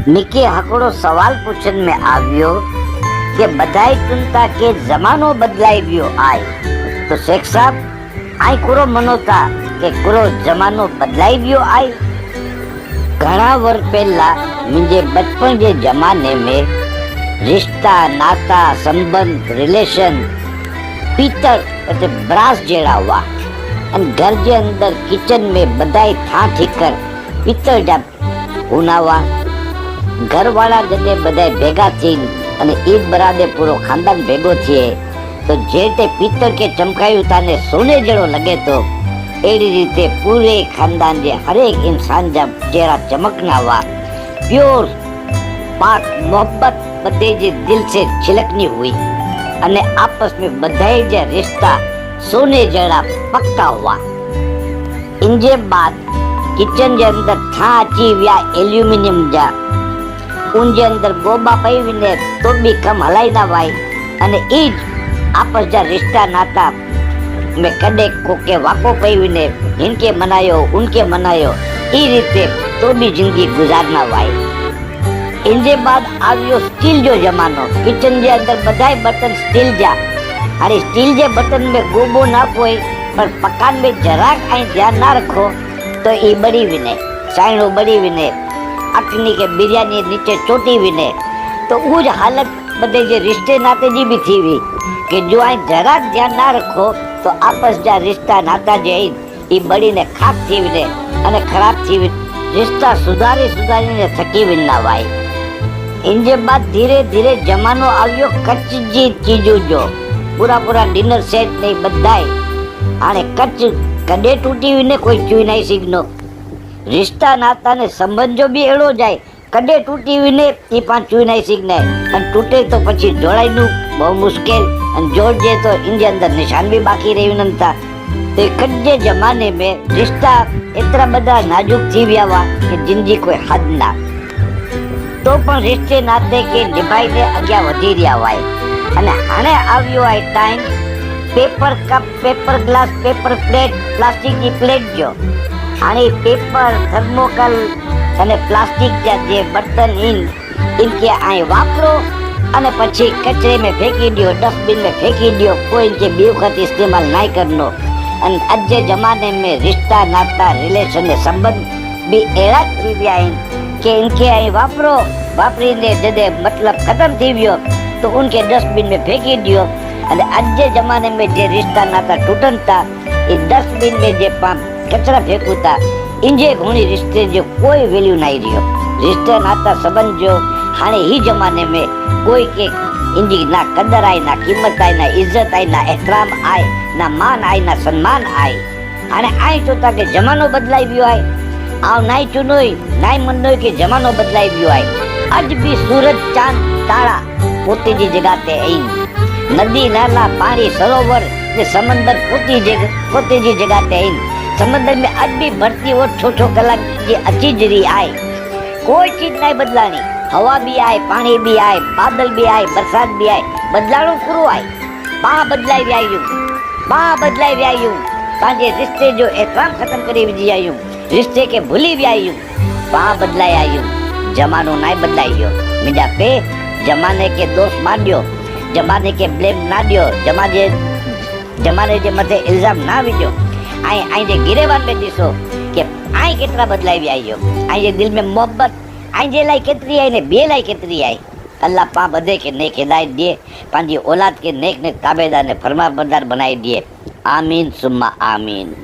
निके हकड़ो सवाल पूछन में आव्यो कि बधाई चुनता के जमानो बदलाई वियो आय। तो शेख साहब आई कुरो मनोता के कुरो जमानो बदलाई वियो आय। घणा वर पहला मुझे बचपन के जमाने में रिश्ता नाता संबंध रिलेशन पीतल એટલે બ્રાસ જેડા हुआ અને घर के अंदर किचन में बधाई था ठीकर पीतल जा हुनावा घर वाला जने बधाई भेगा थी અને ઈદ બરાદે પૂરો ખાનદાન ભેગો થઈએ તો જે તે પિત્તળ કે ચમકાયું તાને સોને જેવો લગે તો એવી રીતે પૂરે ખાનદાન જે હરેક इंसान जा चेहरा चमकना हुआ प्योर पाक मोहब्बत बदे जे दिल से छिलकनी हुई अने आपस में बधाई जे रिश्ता सोने जड़ा पक्का हुआ। इनजे बाद किचन जे अंदर था अची विया एल्यूमिनियम जा उनजे अंदर गोबा पई विने तो भी कम हलाई ना वाई अने ईज आपस जा रिश्ता नाता में कदे कोके वाको पई विने इनके मनायो उनके मनायो ई रीते तो भी जिंदगी गुजारना वाई। इनके बाद आवियो स्टील जो जमानो किचन जे अंदर बधाई बर्तन स्टील जा अरे स्टील जे बर्तन में गोबो ना कोई पर पकान में जराक आई ध्यान ना रखो तो ई बड़ी विने चाइनो बड़ी विने अखनी के बिरयानी नीचे चोटी विने तो उज हालत बदे जे रिश्ते नाते जी भी थी हुई कि जो आई जराक ध्यान ना रखो तो आपस जा रिश्ता नाता जे ई बड़ी ने खाक थी विने अने खराब थी रिश्ता सुधारी सुधारी ने थकी विना वाई। इनके बाद धीरे धीरे जमानो आवियो कच्च जी चीजों जो पूरा पूरा डिनर सेट नहीं बधाई आने कच्च कदे टूटी हुई ने कोई चुई नहीं सीखनो रिश्ता नाता ने संबंधो भी एड़ो जाए कदे टूटी हुई ने ई पां चुई नहीं सीखने अन टूटे तो पछी जोड़ाई नु बहुत मुश्किल अन जोड़ जे तो इनके अंदर निशान भी बाकी रही नंता। तो कच्चे जमाने में रिश्ता इतना बड़ा नाजुक थी विया हुआ कि जिंदगी कोई हद ना तो पण रिश्ते नाते के निभाई ने अग्या वधी रहा हुआ अने हाणे आव्यो है time paper cup paper glass paper plate plastic की प्लेट जो हाणे पेपर थर्मोकल अने प्लास्टिक जा जे बर्तन इनके आए वापरो अने पछी कचरे में फेंकी दियो डस्टबिन में फेंकी दियो कोई इनके बी वक्त इस्तेमाल नहीं करनो। अने अज जे जमाने में रिश्ता नाता रिलेशन संबंध भी एड़ा थी विया कि इनके आई वापरो वापरी ने जदे मतलब खत्म थी वियो तो उनके डस्टबिन में फेंकी दियो। अने अज जे जमाने में जे रिश्ता नाता टूटन था ये डस्टबिन में जे कचरा फेंकूता इंजे घणी रिश्ते जो कोई वैल्यू नहीं रियो रिश्ते नाता संबंध जो हाणे ही जमाने में कोई के इंजी ना कदर आई ना कीमत आई ना इज्जत आई ना एहतराम आए ना मान आई ना सम्मान आई। हाणे आई चोता के जमानो बदलाई वियो आए आव नाई चुनोई नाई मनोई के जमानो बदलाई वियो आए। अज भी सूरज चांद तारा पोते जी जगह ते आइन नदी नाला पानी सरोवर ने समंदर पोते जी जगह ते आइन समंदर में अज भी भरती हो छो कलाक जी अची जरी आए कोई चीज नहीं बदलानी हवा भी आए पानी भी आए बादल भी आए बरसात भी आए बदलाणो पूरो आए पा बदलाई व्यायू पांजे रिश्ते जो एहतराम खत्म करे विजी आयू रिश्ते के भूली व्यायू पा बदलाई आयू जमानो नहीं बदलाइयो मुझा पे जमाने के दोस्त मान दियो जमाने के ब्लेम ना दियो जमाने जे मथे इल्जाम ना विजो आई जे गिरेवान में दिसो कि आई केतरा बदलाई व्यायो आई जे दिल में मोहब्बत आई जे लाई केतरी आई ने बे लाई केतरी आई। अल्लाह पा बदे के नेक हिदायत दिए पांजी औलाद के नेक ने ताबेदार ने फरमाबरदार बनाई दिए आमीन सुम्मा आमीन।